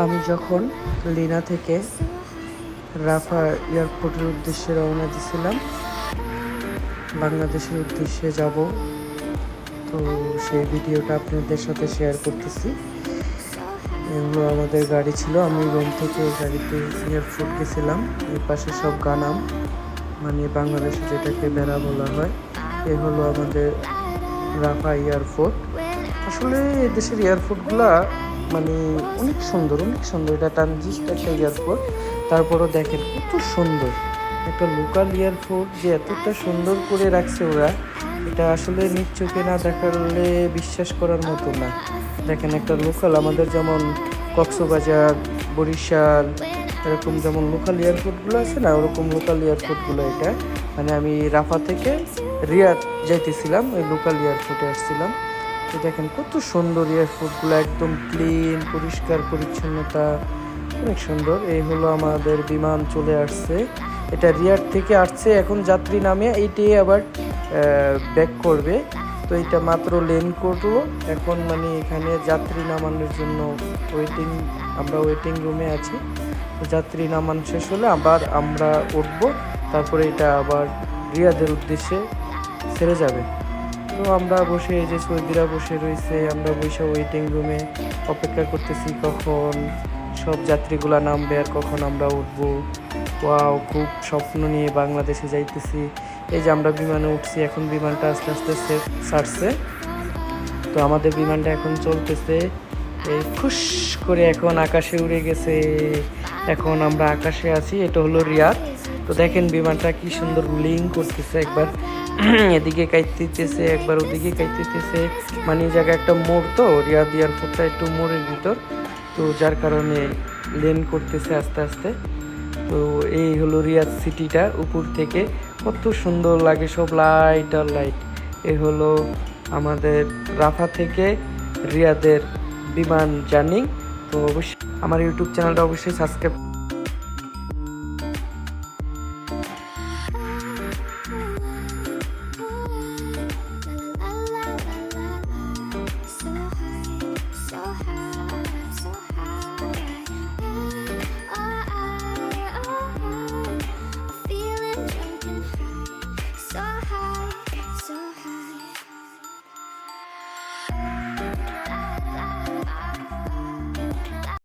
আমি যখন লিনা থেকে রাফা এয়ারপোর্টের উদ্দেশ্যে রওনা দিয়েছিলাম, বাংলাদেশের উদ্দেশ্যে যাব, তো সেই ভিডিওটা আপনাদের সাথে শেয়ার করতেছি। এগুলো আমাদের গাড়ি ছিল, আমি রোম থেকে গাড়িতে এয়ারপোর্ট গেছিলাম। এই পাশে সব গানাম, মানে বাংলাদেশে যেটাকে বেড়া বলা হয়। এ হলো আমাদের রাফা এয়ারপোর্ট। আসলে দেশের এয়ারপোর্টগুলা মানে অনেক সুন্দর, অনেক সুন্দর। এটা ট্রানজিট একটা এয়ারপোর্ট, তারপরও দেখেন কত সুন্দর একটা লোকাল এয়ারপোর্ট যে এতটা সুন্দর করে রাখছে ওরা, এটা আসলে নিজ চোখে না দেখালে বিশ্বাস করার মতো না। দেখেন একটা লোকাল, আমাদের যেমন কক্সবাজার, বরিশাল, এরকম যেমন লোকাল এয়ারপোর্টগুলো আছে না, ওরকম লোকাল এয়ারপোর্টগুলো এটা। মানে আমি রাফা থেকে রিয়াদ যাইতেছিলাম, ওই লোকাল এয়ারপোর্টে আসছিলাম। তো দেখেন কত সুন্দর এয়ারপোর্টগুলো, একদম ক্লিন, পরিষ্কার পরিচ্ছন্নতা, অনেক সুন্দর। এই হলো আমাদের বিমান চলে আসছে, এটা রিয়াদ থেকে আসছে। এখন যাত্রী নামে এইটাই আবার ব্যাক করবে। তো এটা মাত্র লেন করবো এখন, মানে এখানে যাত্রী নামানোর জন্য আমরা ওয়েটিং রুমে আছি। তো যাত্রী নামান শেষ হলে আবার আমরা উঠবো, তারপরে এটা আবার রিয়াদের উদ্দেশ্যে ছেড়ে যাবে। তো আমরা বসে, এই যে সৌদিরা বসে রয়েছে, আমরা বসে ওয়েটিং রুমে অপেক্ষা করতেছি কখন সব যাত্রীগুলা নামবে আর কখন আমরা উঠবো। ওয়াও, খুব স্বপ্ন নিয়ে বাংলাদেশে যাইতেছি। এই যে আমরা বিমানে উঠছি, এখন বিমানটা আস্তে আস্তে ছাড়ছে। তো আমাদের বিমানটা এখন চলতেছে, এই খুশ করে এখন আকাশে উড়ে গেছে। এখন আমরা আকাশে আছি, এটা হলো রিয়াদ। তো দেখেন বিমানটা কি সুন্দর রুলিং করতেছে, একবার এদিকে কাইতেছে, একবার ওদিকে কাইতেছে। মানে এই জায়গায় একটা মোড়, তো রিয়াদ এয়ারপোর্টটা একটু মোড়ের ভিতর, তো যার কারণে লেন করতেছে আস্তে আস্তে। তো এই হলো রিয়াদ সিটিটা উপর থেকে, কত সুন্দর লাগে, সব লাইট আর লাইট। এ হলো আমাদের রাফা থেকে রিয়াদের বিমান জার্নি। তো অবশ্যই আমার ইউটিউব চ্যানেলটা অবশ্যই সাবস্ক্রাইব